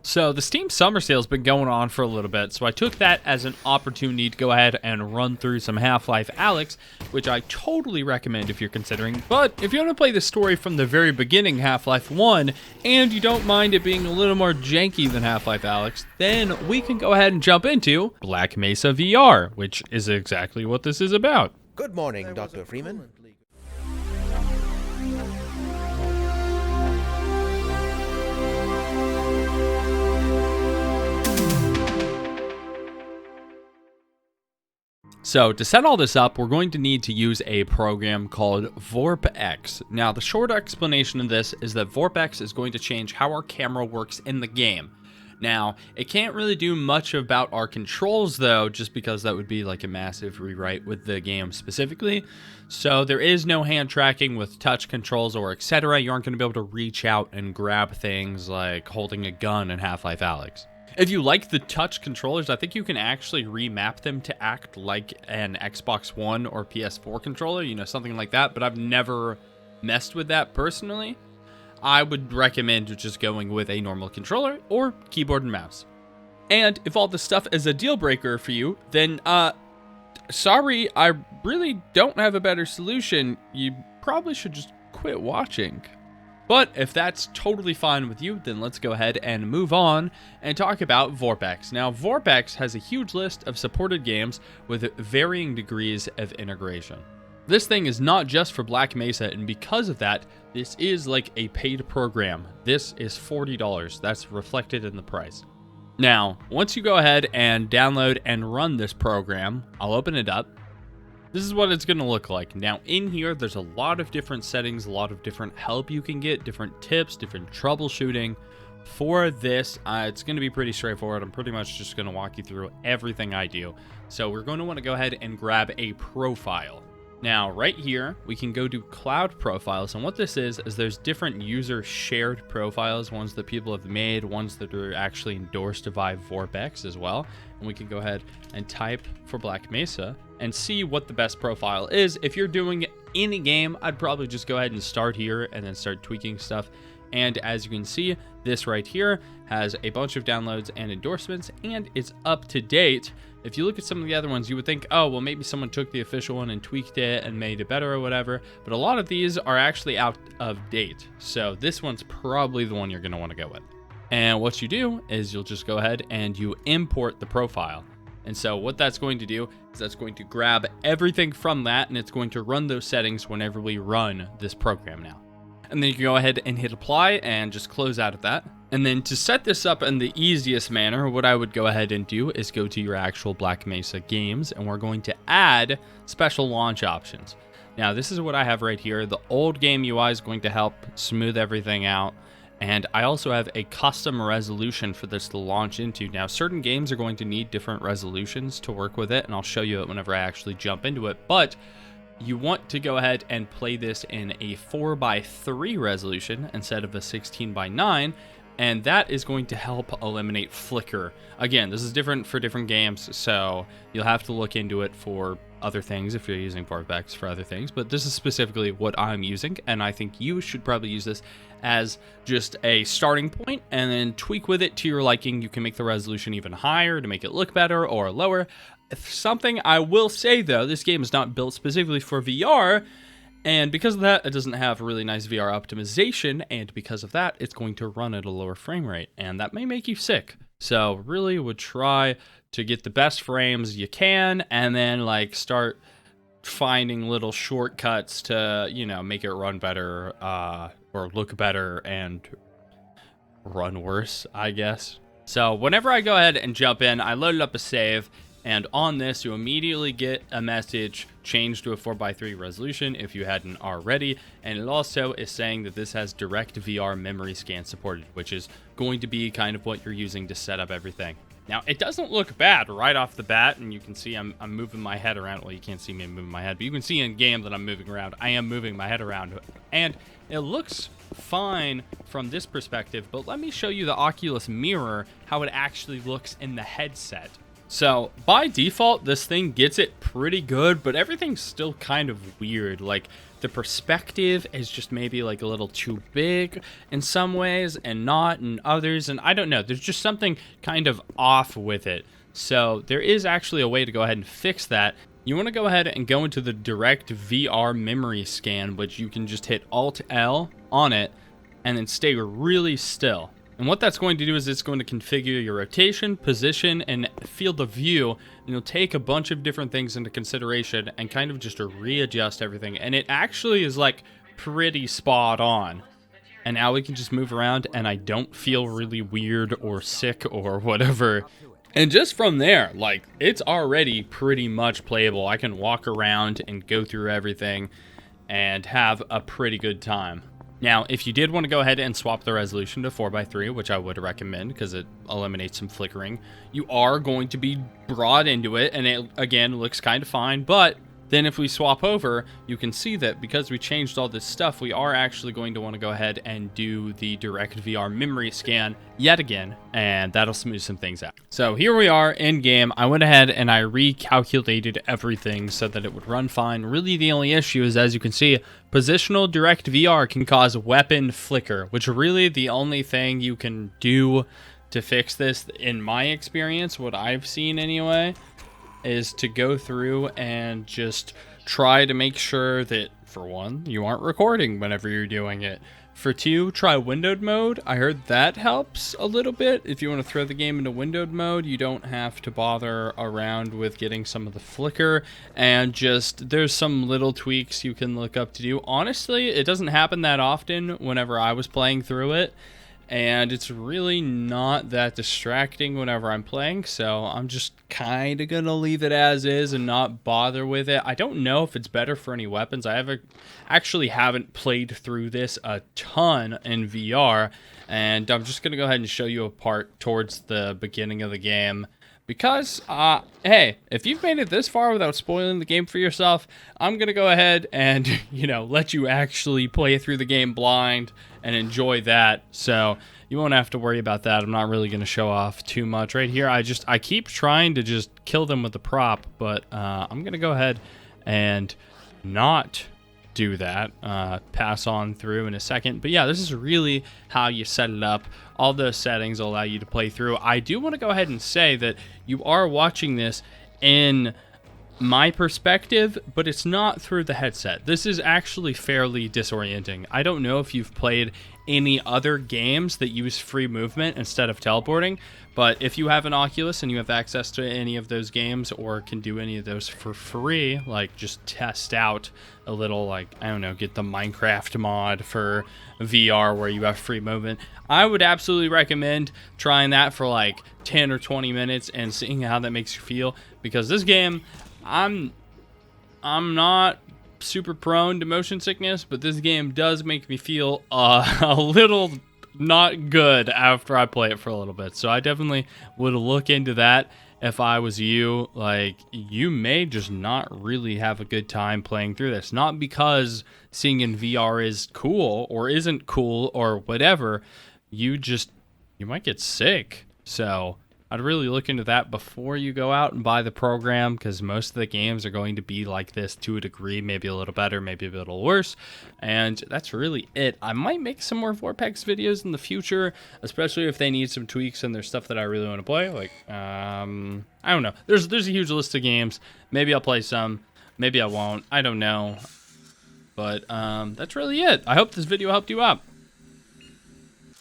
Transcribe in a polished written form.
So the Steam Summer Sale has been going on for a little bit, so I took that as an opportunity to go ahead and run through some Half-Life Alyx, which I totally recommend if you're considering. But if you want to play the story from the very beginning, Half-Life 1, and you don't mind it being a little more janky than Half-Life Alyx, then we can go ahead and jump into Black Mesa VR, which is exactly what this is about. Good morning, Dr. Freeman. So to set all this up, we're going to need to use a program called VorpX. Now, the short explanation of this is that VorpX is going to change how our camera works in the game. Now, it can't really do much about our controls though, just because that would be like a massive rewrite with the game specifically. So there is no hand tracking with touch controls or etc. You aren't going to be able to reach out and grab things like holding a gun in Half-Life Alyx. If you like the touch controllers, I think you can actually remap them to act like an Xbox One or PS4 controller, you know, something like that, but I've never messed with that personally. I would recommend just going with a normal controller or keyboard and mouse. And if all this stuff is a deal breaker for you, then, sorry, I really don't have a better solution. You probably should just quit watching. But if that's totally fine with you, then let's go ahead and move on and talk about VorpX. Now, VorpX has a huge list of supported games with varying degrees of integration. This thing is not just for Black Mesa, and because of that, this is like a paid program. This is $40. That's reflected in the price. Now, once you go ahead and download and run this program, I'll open it up. This is what it's going to look like. Now in here, there's a lot of different settings, a lot of different help you can get, different tips, different troubleshooting. For this, it's going to be pretty straightforward. I'm pretty much just going to walk you through everything I do. So we're going to want to go ahead and grab a profile. Now right here, we can go to cloud profiles. And what this is there's different user shared profiles, ones that people have made, ones that are actually endorsed by VorpX as well. And we can go ahead and type for Black Mesa and see what the best profile is. If you're doing any game, I'd probably just go ahead and start here and then start tweaking stuff. And as you can see, this right here has a bunch of downloads and endorsements, and it's up to date. If you look at some of the other ones, you would think, oh, well, maybe someone took the official one and tweaked it and made it better or whatever. But a lot of these are actually out of date. So this one's probably the one you're going to want to go with. And what you do is you'll just go ahead and you import the profile. And so what that's going to do is that's going to grab everything from that, and it's going to run those settings whenever we run this program now. And then you can go ahead and hit apply and just close out of that. And then to set this up in the easiest manner, what I would go ahead and do is go to your actual Black Mesa games, and we're going to add special launch options. Now this is what I have right here. The old game UI is going to help smooth everything out. And I also have a custom resolution for this to launch into. Now, certain games are going to need different resolutions to work with it, and I'll show you it whenever I actually jump into it. But you want to go ahead and play this in a 4:3 resolution instead of a 16:9, and that is going to help eliminate flicker. Again, this is different for different games, so you'll have to look into it for other things if you're using VorpX for other things, but this is specifically what I'm using, and I think you should probably use this as just a starting point and then tweak with it to your liking. You can make the resolution even higher to make it look better or lower. Something I will say though, this game is not built specifically for VR, and because of that, it doesn't have really nice VR optimization, and because of that, it's going to run at a lower frame rate, and that may make you sick. So really would try to get the best frames you can, and then like start finding little shortcuts to, you know, make it run better, or look better and run worse, I guess. So whenever I go ahead and jump in, I loaded up a save, and on this, you immediately get a message, change to a 4:3 resolution if you hadn't already. And it also is saying that this has direct VR memory scan supported, which is going to be kind of what you're using to set up everything. Now, it doesn't look bad right off the bat, and you can see I'm moving my head around. Well, you can't see me moving my head, but you can see in game that I'm moving around. I am moving my head around, and it looks fine from this perspective, but let me show you the Oculus mirror, how it actually looks in the headset. So by default, this thing gets it pretty good, but everything's still kind of weird. Like, the perspective is just maybe like a little too big in some ways and not in others. And I don't know, there's just something kind of off with it. So there is actually a way to go ahead and fix that. You want to go ahead and go into the direct VR memory scan, which you can just hit Alt L on it and then stay really still. And what that's going to do is it's going to configure your rotation, position, and field of view. And you'll take a bunch of different things into consideration and kind of just readjust everything. And it actually is like pretty spot on. And now we can just move around and I don't feel really weird or sick or whatever. And just from there, like, it's already pretty much playable. I can walk around and go through everything and have a pretty good time. Now, if you did want to go ahead and swap the resolution to 4:3, which I would recommend because it eliminates some flickering, you are going to be brought into it, and it, again, looks kind of fine. But then if we swap over, you can see that because we changed all this stuff, we are actually going to want to go ahead and do the direct VR memory scan yet again, and that'll smooth some things out. So here we are in game. I went ahead and I recalculated everything so that it would run fine. Really the only issue is, as you can see, positional direct VR can cause weapon flicker, which really the only thing you can do to fix this, in my experience, what I've seen anyway, is to go through and just try to make sure that, for one, you aren't recording whenever you're doing it. For two, try windowed mode. I heard that helps a little bit. If you want to throw the game into windowed mode, you don't have to bother around with getting some of the flicker. And just, there's some little tweaks you can look up to do. Honestly, it doesn't happen that often whenever I was playing through it. And it's really not that distracting whenever I'm playing, so I'm just kind of going to leave it as is and not bother with it. I don't know if it's better for any weapons. I actually haven't played through this a ton in VR, and I'm just going to go ahead and show you a part towards the beginning of the game. Because, hey, if you've made it this far without spoiling the game for yourself, I'm going to go ahead and, let you actually play through the game blind and enjoy that. So you won't have to worry about that. I'm not really going to show off too much right here. I keep trying to just kill them with the prop, but I'm going to go ahead and not do that. Pass on through in a second. But yeah, this is really how you set it up. All those settings will allow you to play through. I do want to go ahead and say that you are watching this in my perspective, but it's not through the headset. This is actually fairly disorienting. I don't know if you've played any other games that use free movement instead of teleporting, but if you have an Oculus and you have access to any of those games or can do any of those for free, like just test out a little, like, I don't know, get the Minecraft mod for VR where you have free movement, I would absolutely recommend trying that for like 10 or 20 minutes and seeing how that makes you feel, because this game, I'm not super prone to motion sickness, but this game does make me feel a little not good after I play it for a little bit. So I definitely would look into that if I was you. Like, you may just not really have a good time playing through this. Not because seeing in VR is cool or isn't cool or whatever. You might get sick. So I'd really look into that before you go out and buy the program, because most of the games are going to be like this to a degree, maybe a little better, maybe a little worse, and that's really it. I might make some more VorpX videos in the future, especially if they need some tweaks and there's stuff that I really want to play. Like, I don't know. There's a huge list of games. Maybe I'll play some, maybe I won't. I don't know. But that's really it. I hope this video helped you out.